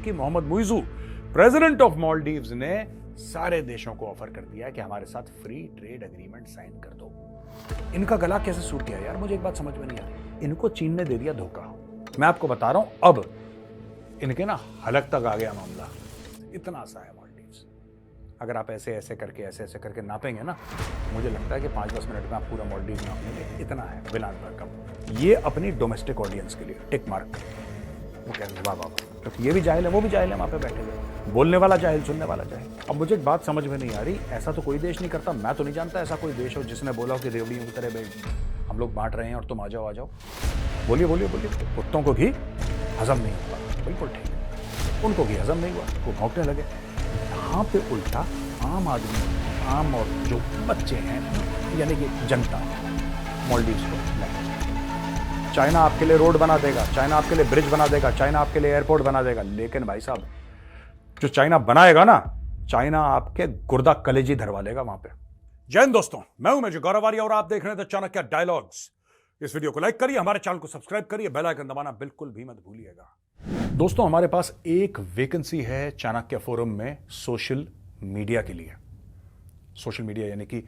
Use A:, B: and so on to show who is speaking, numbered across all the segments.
A: क्योंकि Mohammad Muizzu president of Maldives ने सारे देशों को ऑफर कर दिया कि हमारे साथ फ्री ट्रेड एग्रीमेंट साइन कर दो। इनका गला कैसे सूख गया यार, मुझे एक बात समझ में नहीं आ रही। इनको चीन ने दे दिया धोखा। मैं आपको बता रहा हूं, अब इनके ना हलक तक आ गया मामला। इतना सा है मालदीव्स। अगर आप ऐसे ऐसे करके नापेंगे ना, मुझे लगता है कि 5-10 मिनट में आप पूरा मालदीव नाप लेंगे। इतना है बिना भरकम। ये अपनी डोमेस्टिक ऑडियंस के लिए टिक मार्क। वो कहेंगे वाह वाह वाह, तो ये भी जाहिल है, वो भी जाहिल है, वहां पे बैठे हुए। बोलने वाला जाहिल, सुनने वाला जाहिल। अब मुझे एक बात समझ में नहीं आ रही, ऐसा तो कोई देश नहीं करता। मैं तो नहीं जानता ऐसा कोई देश हो जिसने बोला हो कि रेवड़ियों की तरह हम लोग बांट रहे हैं और तुम आ जाओ। बोलिए बोलिए बोलिए। कुत्तों को घी हजम नहीं हुआ, बिल्कुल ठीक है। उनको घी हजम नहीं हुआ, वो भौंकने लगे। यहाँ पे उल्टा आम आदमी, आम और जो बच्चे हैं, यानी कि जनता, मालदीव्स को चाइना आपके लिए रोड बना देगा, चाइना आपके लिए ब्रिज बना देगा, चाइना आपके लिए एयरपोर्ट बना देगा। लेकिन भाई साहब, जो चाइना बनाएगा ना, चाइना आपके गुर्दा कलेजी धरवा लेगा वहां पे। जय हिंद दोस्तों, मैं हूं मेजर गौरव आर्य और आप देख रहे हैं चाणक्य डायलॉग्स। इस वीडियो को लाइक करिए, हमारे चैनल को सब्सक्राइब करिए, बेल आइकन दबाना बिल्कुल भी मत भूलिएगा। दोस्तों, हमारे पास एक वैकेंसी है चाणक्य फोरम में सोशल मीडिया के लिए। सोशल मीडिया यानी कि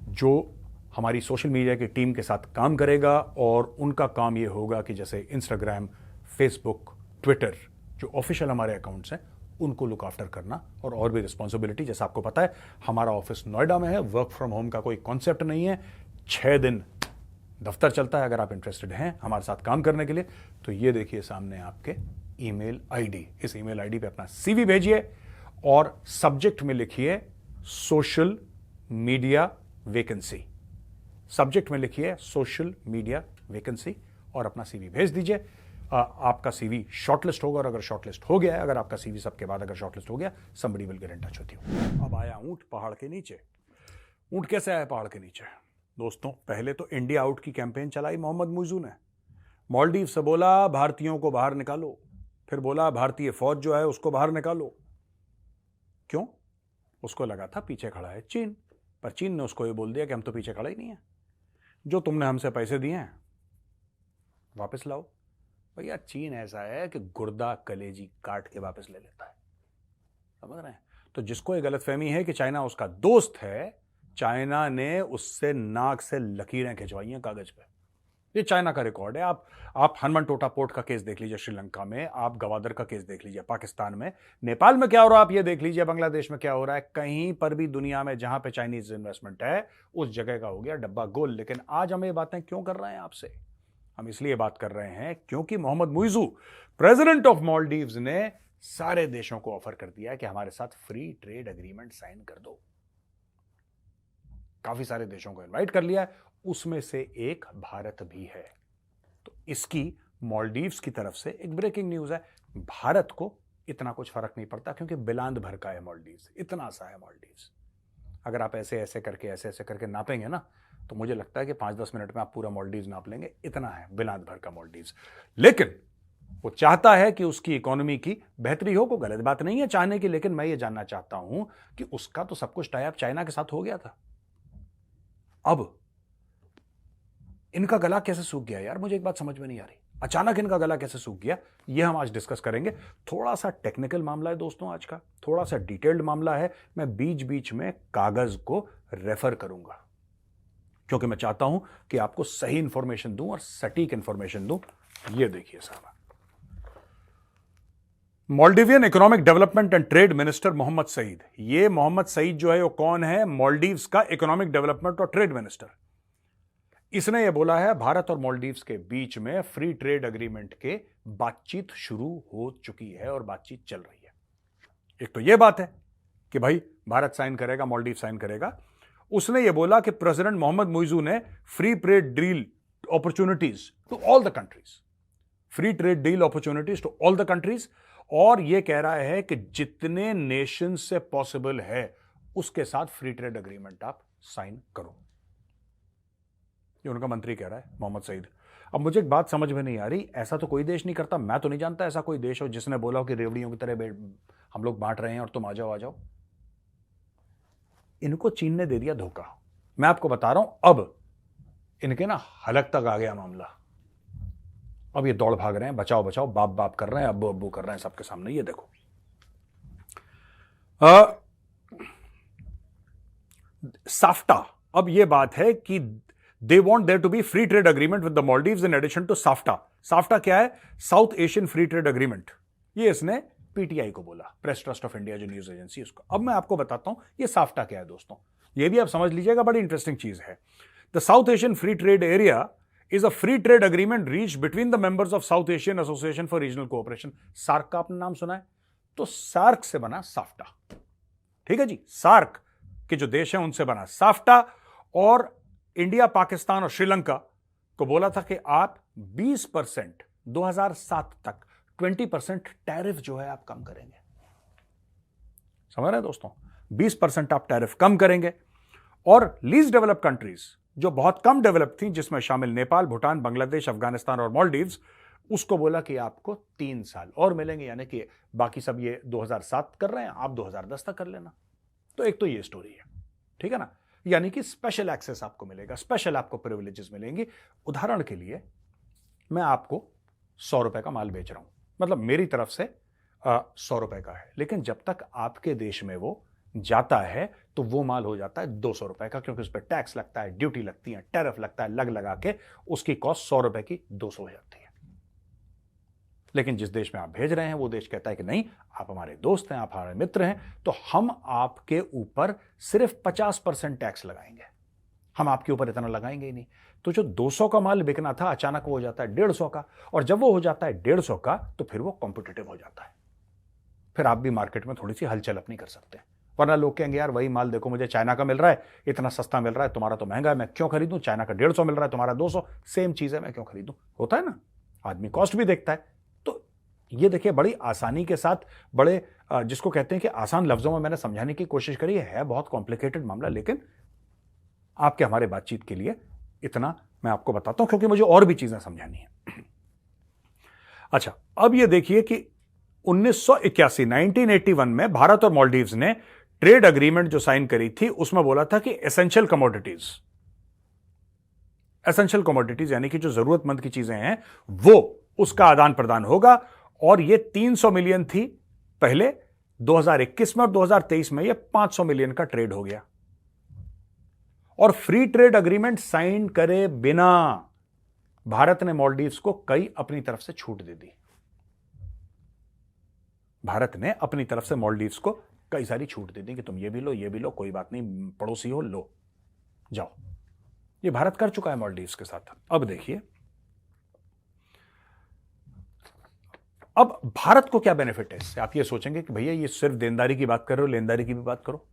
A: जो हमारी सोशल मीडिया की टीम के साथ काम करेगा, और उनका काम ये होगा कि जैसे इंस्टाग्राम, फेसबुक, ट्विटर, जो ऑफिशियल हमारे अकाउंट्स हैं, उनको लुक आफ्टर करना, और भी रिस्पॉन्सिबिलिटी। जैसा आपको पता है, हमारा ऑफिस नोएडा में है, वर्क फ्रॉम होम का कोई कॉन्सेप्ट नहीं है। 6 दिन दफ्तर चलता है। अगर आप इंटरेस्टेड हैं हमारे साथ काम करने के लिए, तो ये देखिए सामने आपके ईमेल आईडी। इस ईमेल आईडी पे अपना सीवी भेजिए और सब्जेक्ट में लिखिए सोशल मीडिया वैकेंसी। सब्जेक्ट में लिखिए सोशल मीडिया वैकेंसी और अपना सीवी भेज दीजिए। आपका सीवी शॉर्टलिस्ट होगा, और अगर शॉर्टलिस्ट हो गया है, अगर आपका सीवी सबके बाद अगर शॉर्टलिस्ट हो गया, somebody will get in touch with you। अब आया ऊंट पहाड़ के नीचे। ऊंट कैसे आया पहाड़ के नीचे? दोस्तों, पहले तो इंडिया आउट की कैंपेन चलाई मोहम्मद मुइजू ने। मालदीव से बोला भारतीयों को बाहर निकालो, फिर बोला भारतीय फौज जो है उसको बाहर निकालो। क्यों? उसको लगा था पीछे खड़ा है चीन, पर चीन ने उसको ये बोल दिया कि हम तो पीछे खड़ा ही नहीं है, जो तुमने हमसे पैसे दिए हैं वापस लाओ। भैया, चीन ऐसा है कि गुर्दा कलेजी काट के वापस ले लेता है, समझ रहे हैं? तो जिसको ये गलतफहमी है कि चाइना उसका दोस्त है, चाइना ने उससे नाक से लकीरें खिंचवाई हैं कागज पे। ये चाइना का रिकॉर्ड है। आप हनुमान टोटा पोर्ट का केस देख लीजिए श्रीलंका में, आप गवादर का केस देख लीजिए पाकिस्तान में, नेपाल में क्या हो रहा है आप ये देख लीजिए, बांग्लादेश में क्या हो रहा है। कहीं पर भी दुनिया में जहां पे चाइनीज इन्वेस्टमेंट है, उस जगह का हो गया डब्बा गोल। लेकिन आज हम ये बातें क्यों कर रहे हैं आपसे? हम इसलिए बात कर रहे हैं क्योंकि मोहम्मद मुइजू प्रेसिडेंट ऑफ मालदीव्स ने सारे देशों को ऑफर कर दिया कि हमारे साथ फ्री ट्रेड एग्रीमेंट साइन कर दो। काफी सारे देशों को इनवाइट कर लिया है, उसमें से एक भारत भी है। तो इसकी मालदीव्स की तरफ से एक ब्रेकिंग न्यूज है। भारत को इतना कुछ फर्क नहीं पड़ता क्योंकि बिलांद भर का है मालदीव्स, इतना सा है मालदीव्स। अगर आप ऐसे ऐसे करके नापेंगे ना, तो मुझे लगता है कि 5-10 मिनट में आप पूरा मालदीव्स नाप लेंगे। इतना है बिलांद भर का मालदीव्स। लेकिन वो चाहता है कि उसकी इकोनॉमी की बेहतरी हो। कोई गलत बात नहीं है चाहने की, लेकिन मैं ये जानना चाहता हूं कि उसका तो सब कुछ टाई अप चाइना के साथ हो गया था। अब इनका गला कैसे सूख गया यार, मुझे एक बात समझ में नहीं आ रही। अचानक इनका गला कैसे सूख गया, ये हम आज डिस्कस करेंगे। थोड़ा सा टेक्निकल मामला है दोस्तों आज का, थोड़ा सा डिटेल्ड मामला है। मैं बीच बीच में कागज को रेफर करूंगा क्योंकि मैं चाहता हूं कि आपको सही इंफॉर्मेशन दूं और सटीक इंफॉर्मेशन दूं। ये देखिए साहब, Maldivian economic development and trade minister Mohammad Saeed. ये मोहम्मद सईद जो है वो कौन है? मालदीव्स का इकोनॉमिक डेवलपमेंट और ट्रेड मिनिस्टर। इसने ये बोला है भारत और मालदीव्स के बीच में फ्री ट्रेड एग्रीमेंट के बातचीत शुरू हो चुकी है और बातचीत चल रही है। एक तो ये बात है कि भाई भारत साइन करेगा, मालदीव साइन करेगा। उसने ये बोला कि प्रेसिडेंट मोहम्मद मुइजू ने free trade deal opportunities to all the countries, free trade deal opportunities to all the countries, और यह कह रहा है कि जितने नेशन से पॉसिबल है उसके साथ फ्री ट्रेड एग्रीमेंट आप साइन करो। ये उनका मंत्री कह रहा है मोहम्मद सईद। अब मुझे एक बात समझ में नहीं आ रही, ऐसा तो कोई देश नहीं करता। मैं तो नहीं जानता ऐसा कोई देश हो जिसने बोला हो कि रेवड़ियों की तरह हम लोग बांट रहे हैं और तुम आ जाओ। इनको चीन ने दे दिया धोखा। मैं आपको बता रहा हूं, अब इनके ना हलक तक आ गया मामला। अब ये दौड़ भाग रहे हैं, बचाओ बचाओ, बाप बाप कर रहे हैं, अब्बू अब्बू कर रहे हैं सबके सामने। ये देखो साफ्टा, अब यह बात है कि they want there to be free trade agreement with the Maldives in addition to SAFTA. SAFTA क्या है? South Asian free trade agreement. ये इसने पीटीआई को बोला, प्रेस ट्रस्ट ऑफ इंडिया जो न्यूज एजेंसी उसको। अब मैं आपको बताता हूं ये साफ्टा क्या है दोस्तों, ये भी आप समझ लीजिएगा, बड़ी इंटरेस्टिंग चीज है। The south Asian free trade area is a free trade agreement reached between the members of South Asian Association for Regional Cooperation। SAARC का आपने नाम सुना है? तो सार्क से बना साफ्टा। ठीक है जी, सार्क के जो देश हैं उनसे बना साफ्टा। और इंडिया, पाकिस्तान और श्रीलंका को बोला था कि आप 20% 2007 तक 20% टैरिफ जो है आप कम करेंगे। समझ रहे हैं दोस्तों? 20% आप टैरिफ कम करेंगे। और लीस्ट डेवलप्ड कंट्रीज जो बहुत कम डेवलप थी, जिसमें शामिल नेपाल, भूटान, बांग्लादेश, अफगानिस्तान और मालदीव्स, उसको बोला कि आपको 3 साल और मिलेंगे, यानी कि बाकी सब ये 2007 कर रहे हैं, आप 2010 तक कर लेना। तो एक तो ये स्टोरी है, ठीक है ना, यानी कि स्पेशल एक्सेस आपको मिलेगा, स्पेशल आपको प्रिविलेजेस मिलेंगी। उदाहरण के लिए मैं आपको 100 रुपए का माल बेच रहा हूं, मतलब मेरी तरफ से 100 रुपए का है, लेकिन जब तक आपके देश में वो जाता है तो वो माल हो जाता है 200 रुपए का, क्योंकि उस पर टैक्स लगता है, ड्यूटी लगती है, टैरिफ लगता है, लग लगा के उसकी कॉस्ट 100 रुपए की 200 हो जाती है। लेकिन जिस देश में आप भेज रहे हैं वो देश कहता है कि नहीं, आप हमारे दोस्त हैं, आप हमारे मित्र हैं, तो हम आपके ऊपर सिर्फ 50% टैक्स लगाएंगे, हम आपके ऊपर इतना लगाएंगे ही नहीं। तो जो 200 का माल बिकना था अचानक वो हो जाता है 150 का, और जब वो हो जाता है 150 का तो फिर वो कॉम्पिटिटिव हो जाता है। फिर आप भी मार्केट में थोड़ी सी हलचल अपनी कर सकते हैं, वरना लोग कहेंगे यार वही माल देखो, मुझे चाइना का मिल रहा है, इतना सस्ता मिल रहा है, तुम्हारा तो महंगा है, मैं क्यों खरीदूं? चाइना का 150 मिल रहा है, तुम्हारा 200, सेम चीज है, मैं क्यों खरीदूं? होता है ना, आदमी कॉस्ट भी देखता है। तो ये देखिए बड़ी आसानी के साथ, बड़े जिसको कहते हैं कि आसान लफ्जों में मैंने समझाने की कोशिश करी है बहुत कॉम्प्लिकेटेड मामला, लेकिन आपके हमारे बातचीत के लिए इतना मैं आपको बताता हूं, क्योंकि मुझे और भी चीजें समझानी है। अच्छा, अब ये देखिए कि 1981 1981 में भारत और मालदीव्स ने ट्रेड अग्रीमेंट जो साइन करी थी, उसमें बोला था कि एसेंशियल कमोडिटीज यानी कि जो जरूरतमंद की चीजें हैं वो उसका आदान प्रदान होगा। और ये 300 मिलियन थी पहले 2021 में, और 2023 में ये 500 मिलियन का ट्रेड हो गया। और फ्री ट्रेड अग्रीमेंट साइन करे बिना भारत ने मालदीव्स को कई अपनी तरफ से छूट दे दी। भारत ने अपनी तरफ से मालदीव्स को कई सारी छूट दे दी कि तुम ये भी लो, ये भी लो, कोई बात नहीं, पड़ोसी हो, लो, जाओ। ये भारत कर चुका है मालदीव्स के साथ। अब देखिए, अब भारत को क्या बेनिफिट है इससे? आप ये सोचेंगे कि भैया ये सिर्फ देनदारी की बात कर रहे हो, लेनदारी की भी बात करो।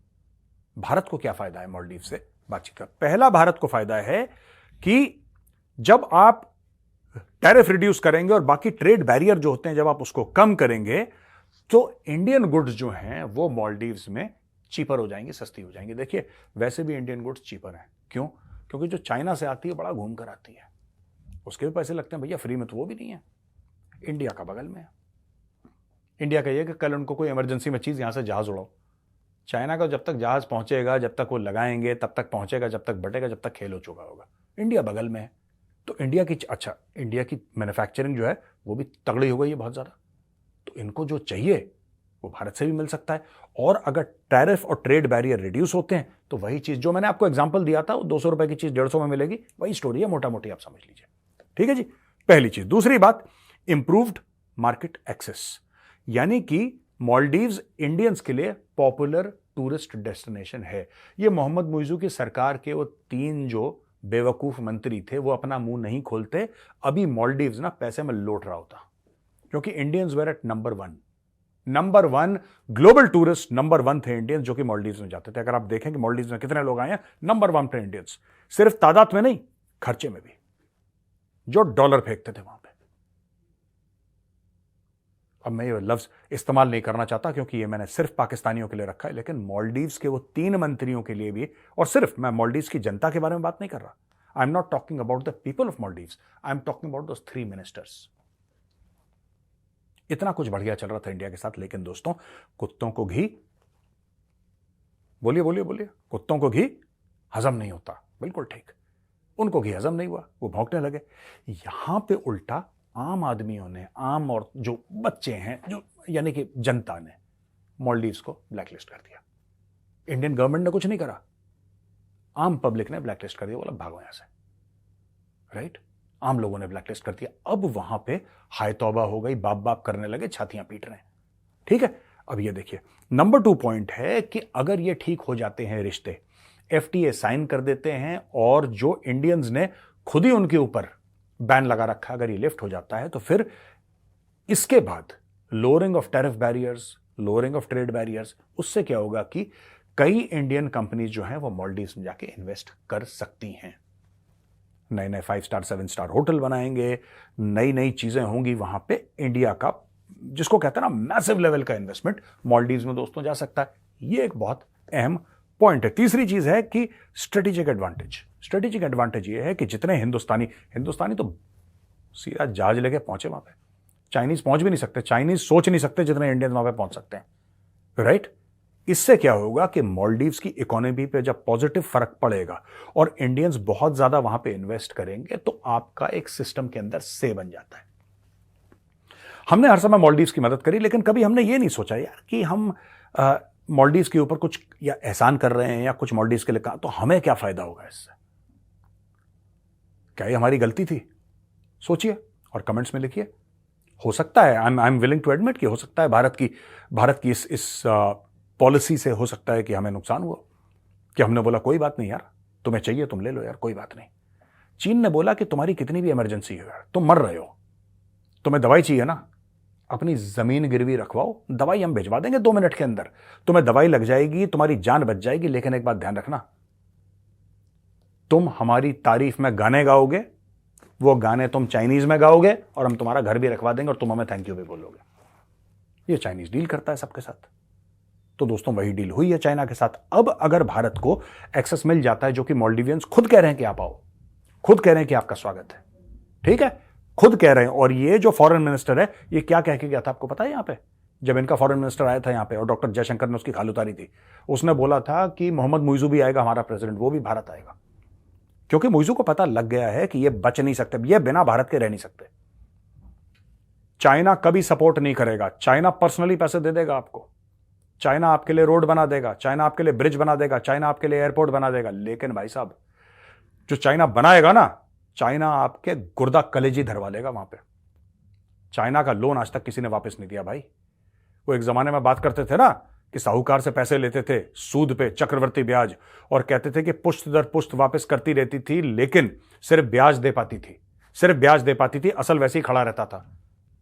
A: भारत को क्या फायदा है मालदीव से बातचीत का? पहला भारत को फायदा है कि जब आप टैरिफ रिड्यूस करेंगे और बाकी ट्रेड बैरियर जो होते हैं जब आप उसको कम करेंगे, तो इंडियन गुड्स जो हैं वो मालदीव्स में चीपर हो जाएंगे, सस्ती हो जाएंगी। देखिए वैसे भी इंडियन गुड्स चीपर हैं, क्यों? क्योंकि जो चाइना से आती है बड़ा घूम कर आती है, उसके भी पैसे लगते हैं भैया, फ्री में तो वो भी नहीं है। इंडिया का बगल में है। इंडिया का ये कि कल उनको कोई इमरजेंसी में चीज यहां से जहाज उड़ाओ, चाइना का जब तक जहाज पहुंचेगा, जब तक वो लगाएंगे तब तक पहुंचेगा, जब तक बटेगा, जब तक खेल हो चुका होगा। इंडिया बगल में है, तो इंडिया की मैन्युफैक्चरिंग जो है वो भी तगड़ी हो गई है बहुत ज्यादा। तो इनको जो चाहिए वो भारत से भी मिल सकता है। और अगर टैरिफ और ट्रेड बैरियर रिड्यूस होते हैं तो वही चीज जो मैंने आपको एग्जांपल दिया था, 200 रुपए की चीज 150 में मिलेगी, वही स्टोरी है मोटा मोटी, आप समझ लीजिए। ठीक है जी, पहली चीज। दूसरी बात, इंप्रूव्ड मार्केट एक्सेस, यानी कि मालदीव्स इंडियंस के लिए पॉपुलर टूरिस्ट डेस्टिनेशन है। ये मोहम्मद मुइज़ू की सरकार के वो 3 जो बेवकूफ मंत्री थे वो अपना मुंह नहीं खोलते। अभी मालदीव्स ना पैसे में लौट रहा होता, क्योंकि Indians were at number 1 global tourist, number 1 थे इंडियंस जो कि मालदीव्स में जाते थे। अगर आप देखें कि मालदीव्स में कितने लोग आए हैं, नंबर 1 पे इंडियंस, सिर्फ तादाद में नहीं, खर्चे में भी, जो डॉलर फेंकते थे वहां पे। अब मैं ये लफ्ज इस्तेमाल नहीं करना चाहता क्योंकि ये मैंने सिर्फ पाकिस्तानियों के लिए रखा है, लेकिन मालदीव्स के वो 3 मंत्रियों के लिए भी, और सिर्फ मैं मालदीव्स की जनता के बारे में बात नहीं कर रहा, I am not talking about the people of Maldives, I am talking about those 3 ministers. इतना कुछ बढ़िया चल रहा था इंडिया के साथ, लेकिन दोस्तों कुत्तों को घी, बोलिए, कुत्तों को घी हजम नहीं होता। बिल्कुल ठीक, उनको घी हजम नहीं हुआ, वो भौंकने लगे। यहां पे उल्टा आम आदमियों ने, आम और जो बच्चे हैं, जो यानी कि जनता ने मालदीव्स को ब्लैकलिस्ट कर दिया। इंडियन गवर्नमेंट ने कुछ नहीं करा, आम पब्लिक ने ब्लैकलिस्ट कर दिया, बोला भागो यहां से, राइट? आम लोगों ने ब्लैकलिस्ट कर दिया। अब वहां पे हाय तौबा हो गई, बाप बाप करने लगे, छातियां पीट रहे हैं। ठीक है, अब ये देखिए नंबर 2 पॉइंट है कि अगर ये ठीक हो जाते हैं रिश्ते, एफटीए साइन कर देते हैं और जो इंडियंस ने खुद ही उनके ऊपर बैन लगा रखा, अगर ये लिफ्ट हो जाता है तो फिर इसके बाद lowering of tariff barriers, lowering of trade barriers, उससे क्या होगा कि कई इंडियन कंपनीज जो हैं वो मालदीव्स में जाके इन्वेस्ट कर सकती हैं। नए नए 5 स्टार 7 स्टार होटल बनाएंगे, नई नई चीजें होंगी वहां पे। इंडिया का जिसको कहते हैं ना मैसिव लेवल का इन्वेस्टमेंट मालदीव्स में दोस्तों जा सकता है। ये एक बहुत अहम पॉइंट है। तीसरी चीज है कि स्ट्रेटेजिक एडवांटेज। स्ट्रेटेजिक एडवांटेज ये है कि जितने हिंदुस्तानी तो सीधा जहाज लेके पहुंचे वहां पे, चाइनीज पहुंच भी नहीं सकते, चाइनीज सोच नहीं सकते जितने इंडियंस वहां पे पहुंच सकते हैं, राइट? इससे क्या होगा कि मालदीव्स की इकोनॉमी पे जब पॉजिटिव फर्क पड़ेगा और इंडियंस बहुत ज्यादा वहां पे इन्वेस्ट करेंगे तो आपका एक सिस्टम के अंदर से बन जाता है। हमने हर समय मालदीव्स की मदद करी, लेकिन कभी हमने ये नहीं सोचा यार कि हम मालदीव्स के ऊपर कुछ या एहसान कर रहे हैं या कुछ मालदीव्स के लिए कहा तो हमें क्या फायदा होगा इससे। क्या ये हमारी गलती थी? सोचिए और कमेंट्स में लिखिए। हो सकता है, I am willing to admit कि हो सकता है भारत की इस पॉलिसी से हो सकता है कि हमें नुकसान हुआ, कि हमने बोला कोई बात नहीं यार, तुम्हें चाहिए तुम ले लो यार, कोई बात नहीं। चीन ने बोला कि तुम्हारी कितनी भी इमरजेंसी हो यार, तुम मर रहे हो, तुम्हें दवाई चाहिए ना, अपनी जमीन गिरवी रखवाओ, दवाई हम भिजवा देंगे 2 मिनट के अंदर, तुम्हें दवाई लग जाएगी, तुम्हारी जान बच जाएगी। लेकिन एक बात ध्यान रखना, तुम हमारी तारीफ में गाने गाओगे, वो गाने तुम चाइनीज में गाओगे और हम तुम्हारा घर भी रखवा देंगे और तुम हमें थैंक यू भी बोलोगे। ये चाइनीज डील करता है सबके साथ। तो दोस्तों वही डील हुई है चाइना के साथ। अब अगर भारत को एक्सेस मिल जाता है, जो कि मालदीवियंस खुद कह रहे हैं कि आप आओ, खुद कह रहे हैं कि आपका स्वागत है, ठीक है, खुद कह रहे हैं। और ये जो फॉरेन मिनिस्टर है, ये क्या कह के गया था आपको पता है? यहां पे जब इनका फॉरेन मिनिस्टर आया था यहां पे और डॉक्टर जयशंकर ने उसकी खाल उतारी थी, उसने बोला था कि मोहम्मद मुइजू भी आएगा, हमारा प्रेसिडेंट, वो भी भारत आएगा। क्योंकि मुइजू को पता लग गया है कि ये बच नहीं सकते, ये बिना भारत के रह नहीं सकते। चाइना कभी सपोर्ट नहीं करेगा, चाइना पर्सनली पैसे दे देगा आपको, चाइना आपके लिए रोड बना देगा, चाइना आपके लिए ब्रिज बना देगा, चाइना आपके लिए एयरपोर्ट बना देगा। लेकिन भाई साहब, जो चाइना बनाएगा ना, चाइना आपके गुर्दा कलेजी धरवा लेगा वहां पे। चाइना का लोन आज तक किसी ने वापस नहीं दिया भाई। वो एक जमाने में बात करते थे ना कि साहूकार से पैसे लेते थे सूद पे, चक्रवर्ती ब्याज, और कहते थे कि पुश्त दर पुश्त वापस करती रहती थी, लेकिन सिर्फ ब्याज दे पाती थी, सिर्फ ब्याज दे पाती थी, असल वैसे ही खड़ा रहता था।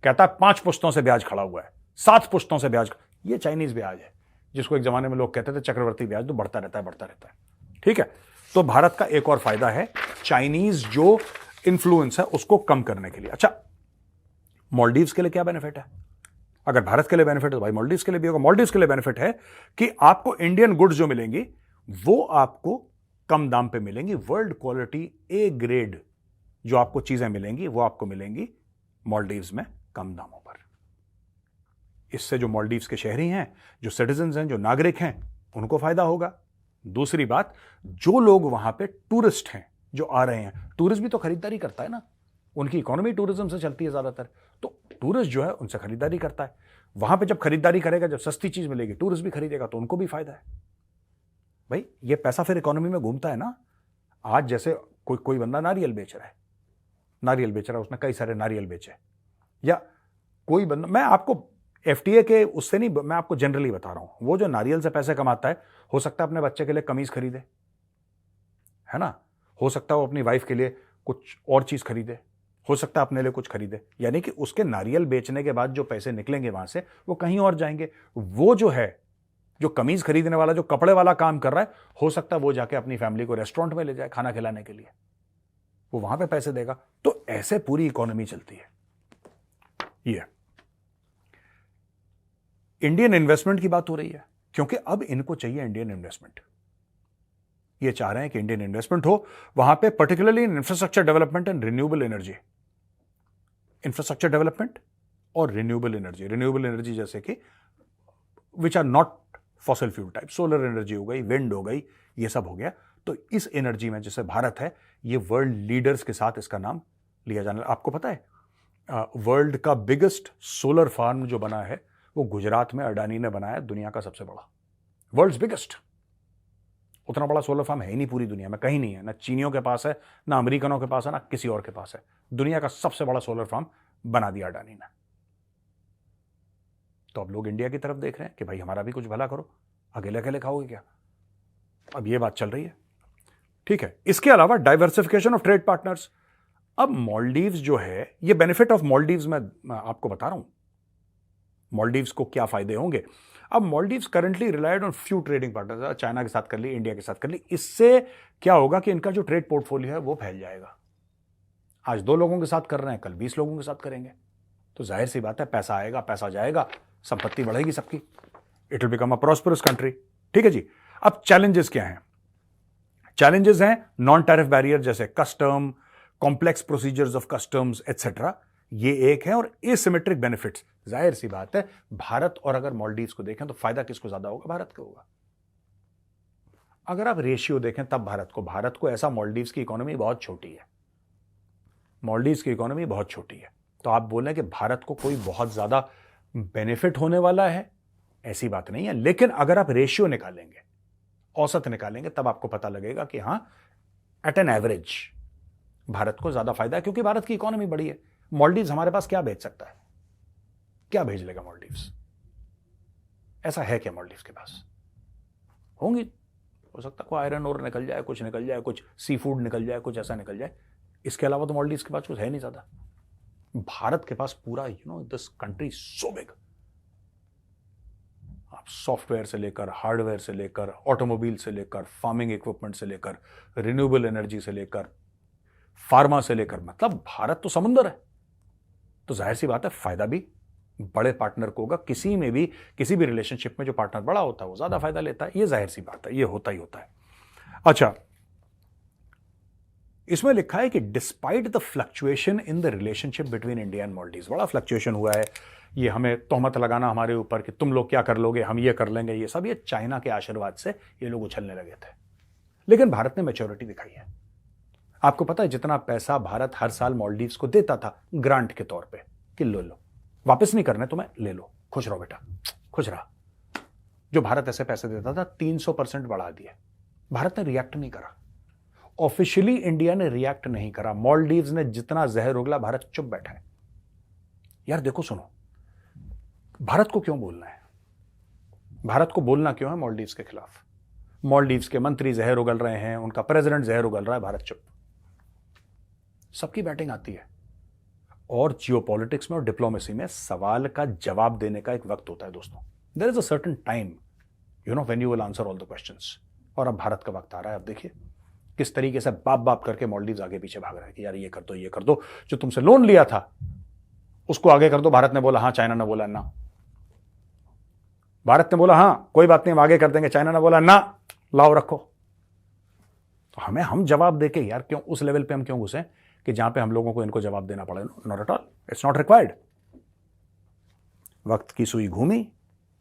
A: कहता है 5 पुश्तों से ब्याज खड़ा हुआ है, 7 पुश्तों से ब्याज। ये चाइनीज ब्याज है, जिसको एक जमाने में लोग कहते थे चक्रवर्ती ब्याज, तो बढ़ता रहता है, बढ़ता रहता है। ठीक है, तो भारत का एक और फायदा है चाइनीज जो इंफ्लुएंस है उसको कम करने के लिए। अच्छा, मालदीव्स के लिए क्या बेनिफिट है? अगर भारत के लिए बेनिफिट है तो भाई मालदीव्स के लिए भी होगा। मालदीव्स के लिए बेनिफिट है कि आपको इंडियन गुड्स जो मिलेंगी वो आपको कम दाम पे मिलेंगी। वर्ल्ड क्वालिटी ए ग्रेड जो आपको चीजें मिलेंगी वो आपको मिलेंगी मालदीव्स में कम दामों पर। इससे जो मालदीव्स के शहरी हैं, जो सिटीजन हैं, जो नागरिक हैं, उनको फायदा होगा। दूसरी बात, जो लोग वहां पे टूरिस्ट हैं, जो आ रहे हैं, टूरिस्ट भी तो खरीदारी करता है ना, उनकी इकोनॉमी टूरिज्म से चलती है ज्यादातर, तो टूरिस्ट जो है उनसे खरीदारी करता है। वहां पे जब खरीदारी करेगा, जब सस्ती चीज मिलेगी, टूरिस्ट भी खरीदेगा, तो उनको भी फायदा है। भाई ये पैसा फिर इकोनॉमी में घूमता है ना। आज जैसे कोई बंदा नारियल बेच रहा है, उसने कई सारे नारियल बेचे, या कोई बंदा, मैं आपको एफटीए के उससे नहीं, मैं आपको जनरली बता रहा हूं, वो जो नारियल से पैसे कमाता है, हो सकता है अपने बच्चे के लिए कमीज खरीदे, है ना, हो सकता है वो अपनी वाइफ के लिए कुछ और चीज खरीदे, हो सकता है अपने लिए कुछ खरीदे। यानी कि उसके नारियल बेचने के बाद जो पैसे निकलेंगे वहां से, वो कहीं और जाएंगे। वो जो है, जो कमीज खरीदने वाला, जो कपड़े वाला काम कर रहा है, हो सकता है वो जाके अपनी फैमिली को रेस्टोरेंट में ले जाए खाना खिलाने के लिए, वो वहां पे पैसे देगा। तो ऐसे पूरी इकोनॉमी चलती है। ये इंडियन इन्वेस्टमेंट की बात हो रही है, क्योंकि अब इनको चाहिए इंडियन इन्वेस्टमेंट। ये चाह रहे हैं कि इंडियन इन्वेस्टमेंट हो वहां पे, particularly in infrastructure development and renewable energy. Infrastructure development और रिन्यूएबल एनर्जी जैसे कि which are not fossil fuel type, solar energy हो गई, विंड हो गई, ये सब हो गया। तो इस एनर्जी में जैसे भारत है, ये वर्ल्ड लीडर्स के साथ इसका नाम लिया जाना। आपको पता है वर्ल्ड का बिगेस्ट सोलर फार्म जो बना है वो गुजरात में अडानी ने बनाया दुनिया का सबसे बड़ा, वर्ल्ड्स बिगेस्ट। उतना बड़ा सोलर फार्म है ही नहीं पूरी दुनिया में, कहीं नहीं है, ना चीनियों के पास है, ना अमेरिकनों के पास है, ना किसी और के पास है। दुनिया का सबसे बड़ा सोलर फार्म बना दिया अडानी ने। तो अब लोग इंडिया की तरफ देख रहे हैं कि भाई हमारा भी कुछ भला करो, अकेले अकेले खाओगे क्या? अब ये बात चल रही है, ठीक है। इसके अलावा डाइवर्सिफिकेशन ऑफ ट्रेड पार्टनर्स। अब मॉलडीव्स जो है, ये बेनिफिट ऑफ मॉलडीव्स मैं आपको बता रहा हूं, मॉलडीव्स को क्या फायदे होंगे। अब Maldives currently relied on few trading partners, China के साथ कर ली, इंडिया के साथ कर ली। इससे क्या होगा कि इनका जो ट्रेड पोर्टफोलियो है वो फैल जाएगा। आज 2 लोगों के साथ कर रहे हैं, कल 20 लोगों के साथ करेंगे, तो जाहिर सी बात है पैसा आएगा, पैसा जाएगा, संपत्ति बढ़ेगी सबकी, it will become a prosperous country. ठीक है जी। अब चैलेंजेस क्या हैं? चैलेंजेस हैं नॉन टैरिफ बैरियर जैसे custom, complex procedures of customs etcetera, ये एक है। और एसिमेट्रिक बेनिफिट्स, जाहिर सी बात है भारत और अगर मॉलडीव्स को देखें तो फायदा किसको ज्यादा होगा? भारत को होगा। अगर आप रेशियो देखें तब भारत को ऐसा, मॉलडीव्स की इकोनॉमी बहुत छोटी है, मॉलडीव्स की इकोनॉमी बहुत छोटी है, तो आप बोलें कि भारत को कोई बहुत ज्यादा बेनिफिट होने वाला है, ऐसी बात नहीं है। लेकिन अगर आप रेशियो निकालेंगे, औसत निकालेंगे, तब आपको पता लगेगा कि हां, एट एन एवरेज भारत को ज्यादा फायदा है, क्योंकि भारत की इकोनॉमी बड़ी है। मॉलडीव्स हमारे पास क्या भेज सकता है? क्या भेज लेगा मॉलडीव्स? ऐसा है क्या मॉलडीव्स के पास? होंगी, हो सकता है कोई आयरन ओर निकल जाए, कुछ निकल जाए, कुछ सी फूड निकल जाए, कुछ ऐसा निकल जाए। इसके अलावा तो मॉलडीव्स के पास कुछ है नहीं ज्यादा। भारत के पास पूरा, दिस कंट्री सो बिग, आप सॉफ्टवेयर से लेकर, हार्डवेयर से लेकर, ऑटोमोबाइल से लेकर, फार्मिंग इक्विपमेंट से लेकर, रिन्यूएबल एनर्जी से लेकर, फार्मा से लेकर, मतलब भारत तो समुंदर है। तो जाहिर सी बात है फायदा भी बड़े पार्टनर को होगा। किसी में भी, किसी भी रिलेशनशिप में जो पार्टनर बड़ा होता है वो ज्यादा फायदा लेता है, ये जाहिर सी बात है, ये होता ही होता है। अच्छा, इसमें लिखा है कि despite the fluctuation in the relationship between India and Maldives, बड़ा फ्लक्चुएशन हुआ है, ये हमें तोहमत लगाना हमारे ऊपर कि तुम लोग क्या कर लोगे, हम ये कर लेंगे, ये सब, ये चाइना के आशीर्वाद से ये लोग उछलने लगे थे। लेकिन भारत ने मैच्योरिटी दिखाई है। आपको पता है जितना पैसा भारत हर साल मॉलडीव्स को देता था ग्रांट के तौर पे, कि लो वापस नहीं करने तुम्हें, ले लो, खुश रहो बेटा, खुश रहा। जो भारत ऐसे पैसे देता था 300% बढ़ा दिए। भारत ने रिएक्ट नहीं करा, ऑफिशियली इंडिया ने रिएक्ट नहीं करा। मॉलडीव्स ने जितना जहर उगला, भारत चुप बैठा है। यार देखो, सुनो, भारत को क्यों बोलना है? भारत को बोलना क्यों है मॉलडीव्स के खिलाफ? मॉलडीव्स के मंत्री जहर उगल रहे हैं, उनका प्रेसिडेंट जहर उगल रहा है, भारत चुप। सबकी बैटिंग आती है। और जियोपॉलिटिक्स में और डिप्लोमेसी में सवाल का जवाब देने का एक वक्त होता है दोस्तों। There is a certain time, when you will answer all the questions. और अब भारत का वक्त आ रहा है। अब देखिए किस तरीके से बाप बाप करके मॉलडीव्स आगे पीछे भाग रहा है कि यार ये कर दो, ये कर दो, जो तुमसे लोन लिया था उसको आगे कर दो। भारत ने बोला हां, चाइना ने बोला ना। भारत ने बोला हां कोई बात नहीं हम आगे कर देंगे, चाइना ने बोला ना, लाओ रखो। तो हम जवाब देके यार क्यों उस लेवल पे हम क्यों घुसे कि जहां पे हम लोगों को इनको जवाब देना पड़े? Not at all, it's not required. वक्त की सुई घूमी,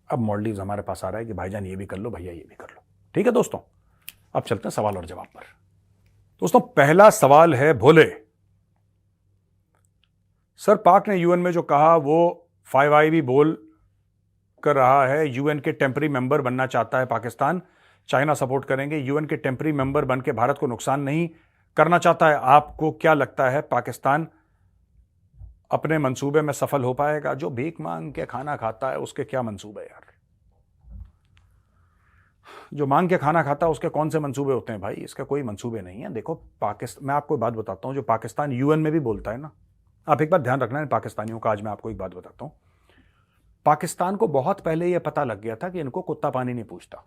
A: अब मॉलडीव्स हमारे पास आ रहा है कि भाईजान ये भी कर लो, भैया ये भी कर लो। ठीक है दोस्तों, अब चलते हैं सवाल और जवाब पर। दोस्तों पहला सवाल है भोले सर, पाक ने यूएन में जो कहा वो 5i भी बोल कर रहा है, यूएन के टेम्पररी मेंबर बनना चाहता है पाकिस्तान, चाइना सपोर्ट करेंगे, यूएन के टेम्पररी मेंबर बन के भारत को नुकसान नहीं करना चाहता है। आपको क्या लगता है पाकिस्तान अपने मंसूबे में सफल हो पाएगा? जो भीख मांग के खाना खाता है उसके क्या मंसूबे यार? जो मांग के खाना खाता है उसके कौन से मंसूबे होते हैं भाई? इसका कोई मंसूबे नहीं है। देखो पाकिस्तान, मैं आपको एक बात बताता हूं, जो पाकिस्तान यूएन में भी बोलता है ना, आप एक बात ध्यान रखना है पाकिस्तानियों का। आज मैं आपको एक बात बताता हूं, पाकिस्तान को बहुत पहले यह पता लग गया था कि इनको कुत्ता पानी नहीं पूछता,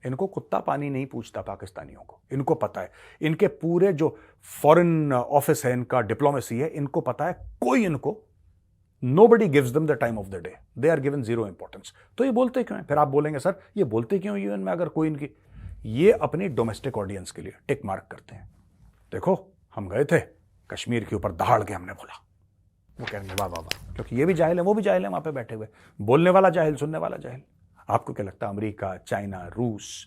A: इनको कुत्ता पानी नहीं पूछता पाकिस्तानियों को। इनको पता है, इनके पूरे जो फॉरेन ऑफिस है, इनका डिप्लोमेसी है, इनको पता है कोई इनको, nobody gives them the time of the day, they are given zero importance। तो ये बोलते क्यों हैं? फिर आप बोलेंगे सर ये बोलते क्यों यूएन में अगर कोई इनकी, ये अपनी डोमेस्टिक ऑडियंस के लिए टिक मार्क करते हैं। देखो हम गए थे कश्मीर के ऊपर, दहाड़ के हमने बोला, वो कहेंगे वाह वाह वाह, क्योंकि ये भी जाहिल है वो भी जाहिल है वहां पे बैठे हुए, बोलने वाला जाहिल, सुनने वाला जाहिल। आपको क्या लगता है अमेरिका, चाइना, रूस,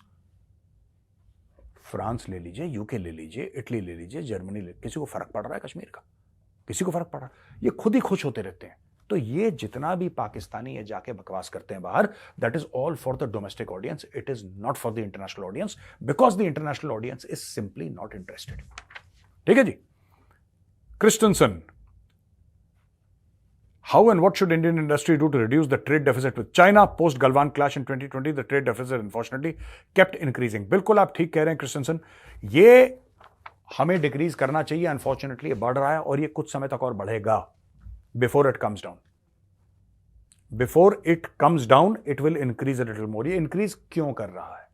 A: फ्रांस ले लीजिए, यूके ले लीजिए, इटली ले लीजिए, जर्मनी ले, किसी को फर्क पड़ रहा है कश्मीर का? किसी को फर्क पड़ रहा है? ये खुद ही खुश होते रहते हैं तो ये जितना भी पाकिस्तानी ये जाके बकवास करते हैं बाहर, that is all for the domestic audience, it is not for the international audience, because the international audience is simply not interested. ठीक है जी। क्रिस्टनसन, how and what should Indian industry do to reduce the trade deficit with China? Post Galwan clash in 2020, the trade deficit unfortunately kept increasing. बिल्कुल आप ठीक कह रहे हैं क्रिस्टनसन, ये हमें डिक्रीज करना चाहिए, अनफॉर्चुनेटली ये बढ़ रहा है और ये कुछ समय तक और बढ़ेगा before it comes down. Before it comes down it will increase a little more. ये इंक्रीज क्यों कर रहा है?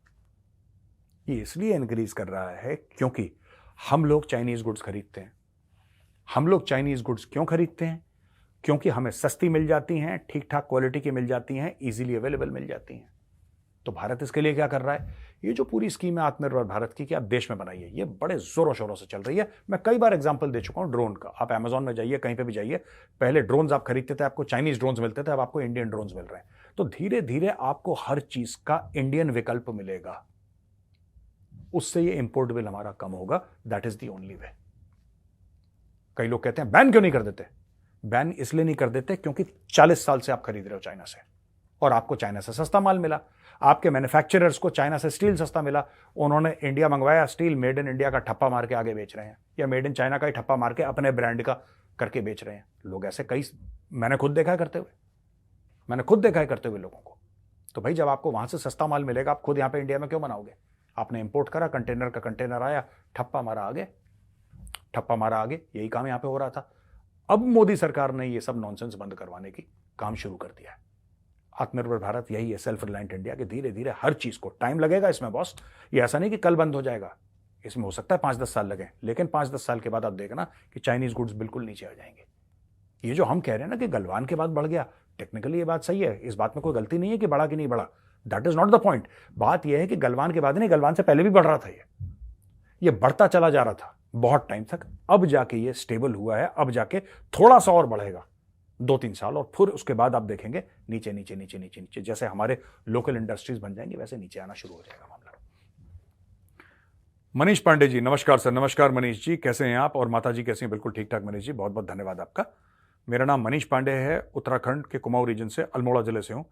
A: ये इसलिए इंक्रीज कर रहा है क्योंकि हम लोग चाइनीज गुड्स खरीदते हैं। हम लोग चाइनीज गुड्स क्यों खरीदते हैं? क्योंकि हमें सस्ती मिल जाती हैं, ठीक ठाक क्वालिटी की मिल जाती हैं, इजीली अवेलेबल मिल जाती हैं। तो भारत इसके लिए क्या कर रहा है? ये जो पूरी स्कीम है आत्मनिर्भर भारत की कि आप देश में बनाइए, ये बड़े जोरों शोरों से चल रही है। मैं कई बार एग्जांपल दे चुका हूं ड्रोन का। आप अमेजॉन में जाइए, कहीं पे भी जाइए, पहले ड्रोन्स आप खरीदते थे, आपको चाइनीज ड्रोन्स मिलते थे, अब आपको इंडियन ड्रोन्स मिल रहे हैं। तो धीरे धीरे आपको हर चीज का इंडियन विकल्प मिलेगा, उससे ये इंपोर्ट बिल हमारा कम होगा। That is the only way. कई लोग कहते हैं बैन क्यों नहीं कर देते? बैन इसलिए नहीं कर देते क्योंकि 40 साल से आप खरीद रहे हो चाइना से और आपको चाइना से सस्ता माल मिला। आपके मैन्युफैक्चरर्स को चाइना से स्टील सस्ता मिला, उन्होंने इंडिया मंगवाया, स्टील मेड इन इंडिया का ठप्पा मार के आगे बेच रहे हैं, या मेड इन चाइना का ही ठप्पा मार के अपने ब्रांड का करके बेच रहे हैं। लोग ऐसे कई, मैंने खुद देखा है करते हुए लोगों को। तो भाई जब आपको वहां से सस्ता माल मिलेगा, आप खुद यहां पे इंडिया में क्यों बनाओगे? आपने इंपोर्ट करा, कंटेनर का कंटेनर आया, ठप्पा मारा आगे, यही काम यहां पे हो रहा था। अब मोदी सरकार ने ये सब नॉनसेंस बंद करवाने की काम शुरू कर दिया है। आत्मनिर्भर भारत यही है, सेल्फ रिलायंट इंडिया, के धीरे धीरे हर चीज को टाइम लगेगा इसमें बॉस। ये ऐसा नहीं कि कल बंद हो जाएगा, इसमें हो सकता है 5-10 साल लगे, लेकिन 5-10 साल के बाद आप देखना कि चाइनीज गुड्स बिल्कुल नीचे आ जाएंगे। ये जो हम कह रहे हैं ना कि गलवान के बाद बढ़ गया, टेक्निकली ये बात सही है, इस बात में कोई गलती नहीं है कि बढ़ा कि नहीं बढ़ा, that is not the point. बात यह है कि गलवान के बाद नहीं, गलवान से पहले भी बढ़ रहा था, ये बढ़ता चला जा रहा था बहुत टाइम तक। अब जाके ये स्टेबल हुआ है, अब जाके थोड़ा सा और बढ़ेगा 2-3 साल, और फिर उसके बाद आप देखेंगे नीचे नीचे नीचे नीचे नीचे, जैसे हमारे लोकल इंडस्ट्रीज बन जाएंगे वैसे नीचे आना शुरू हो जाएगा मामला। मनीष पांडे जी, नमस्कार सर। नमस्कार मनीष जी, कैसे हैं आप? और माता जी कैसे हैं? बिल्कुल ठीक ठाक मनीष जी, बहुत बहुत धन्यवाद आपका। मेरा नाम मनीष पांडे है, उत्तराखंड के कुमाऊं रीजन से, अल्मोड़ा जिले से हूं।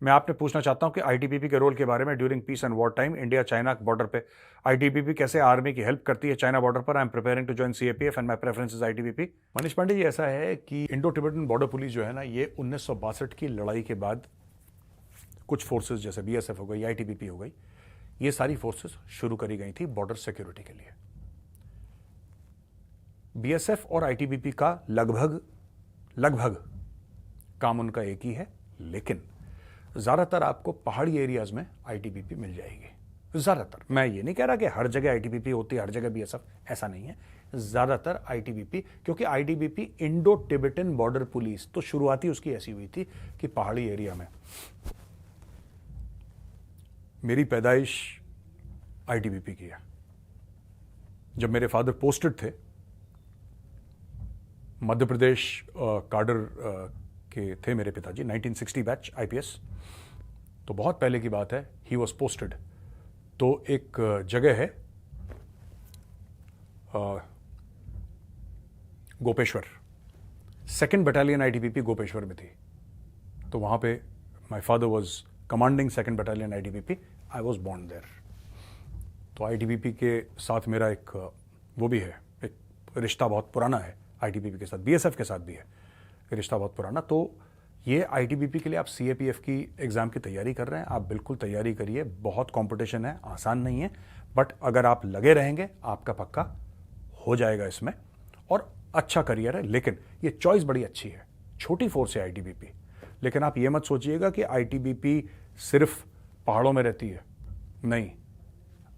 A: मैं आपने पूछना चाहता हूं कि आईटीबीपी के रोल के बारे में during peace and war time India China border पे आईटीबीपी कैसे आर्मी की हेल्प करती है चाइना बॉर्डर पर। I am preparing to join CAPF and my preference is ITBP. Manish Pandey ji, ऐसा है कि इंडो टिबेटन बॉर्डर पुलिस जो है ना, ये 1962 की लड़ाई के बाद कुछ फोर्सेज जैसे बीएसएफ हो गई, आईटीबीपी हो गई, ये सारी फोर्सेज शुरू करी गई थी बॉर्डर सिक्योरिटी के लिए। बीएसएफ और आईटीबीपी का लगभग काम उनका एक ही है, लेकिन ज्यादातर आपको पहाड़ी एरियाज में आईटीबीपी मिल जाएगी। ज्यादातर, मैं ये नहीं कह रहा कि हर जगह आईटीबीपी होती है, हर जगह बीएसएफ, ऐसा नहीं है। ज्यादातर आईटीबीपी, क्योंकि ITBP Indo Tibetan border police, तो शुरुआती उसकी ऐसी हुई थी कि पहाड़ी एरिया में, मेरी पैदाइश आईटीबीपी की है। जब मेरे फादर पोस्टेड थे मध्य प्रदेश काडर के थे मेरे पिताजी, 1960 बैच आईपीएस, तो बहुत पहले की बात है, ही वॉज पोस्टेड। तो एक जगह है Gopeshwar, 2nd battalion ITBP Gopeshwar में थी। तो वहां पे my father was commanding 2nd battalion ITBP, I was born there. तो आईटीबीपी के साथ मेरा एक वो भी है, एक रिश्ता बहुत पुराना है आईटीबीपी के साथ, बीएसएफ के साथ भी है रिश्ता बहुत पुराना। तो ये आईटीबीपी के लिए आप सीएपीएफ की एग्जाम की तैयारी कर रहे हैं, आप बिल्कुल तैयारी करिए, बहुत कंपटीशन है, आसान नहीं है, बट अगर आप लगे रहेंगे आपका पक्का हो जाएगा इसमें, और अच्छा करियर है। लेकिन ये चॉइस बड़ी अच्छी है, छोटी फोर्स है आईटीबीपी, लेकिन आप ये मत सोचिएगा कि आईटीबीपी सिर्फ पहाड़ों में रहती है, नहीं,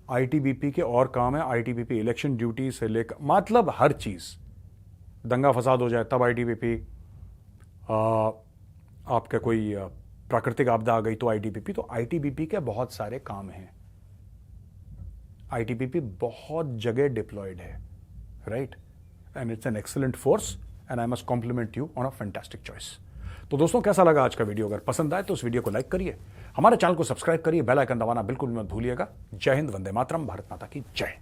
A: आईटीबीपी के और काम है। आईटीबीपी इलेक्शन ड्यूटी से लेकर, मतलब हर चीज, दंगा फसाद हो जाए तब आईटीबीपी, आपका कोई प्राकृतिक आपदा आ गई तो आईटीबीपी। तो आईटीबीपी के बहुत सारे काम हैं, आईटीबीपी बहुत जगह डिप्लॉयड है, right, and it's an excellent force and I must compliment you on a fantastic choice. तो दोस्तों, कैसा लगा आज का वीडियो? अगर पसंद आए तो उस वीडियो को लाइक करिए, हमारे चैनल को सब्सक्राइब करिए, बेल आइकन दबाना बिल्कुल मत भूलिएगा। जय हिंद, वंदे मातरम, भारत माता की जय।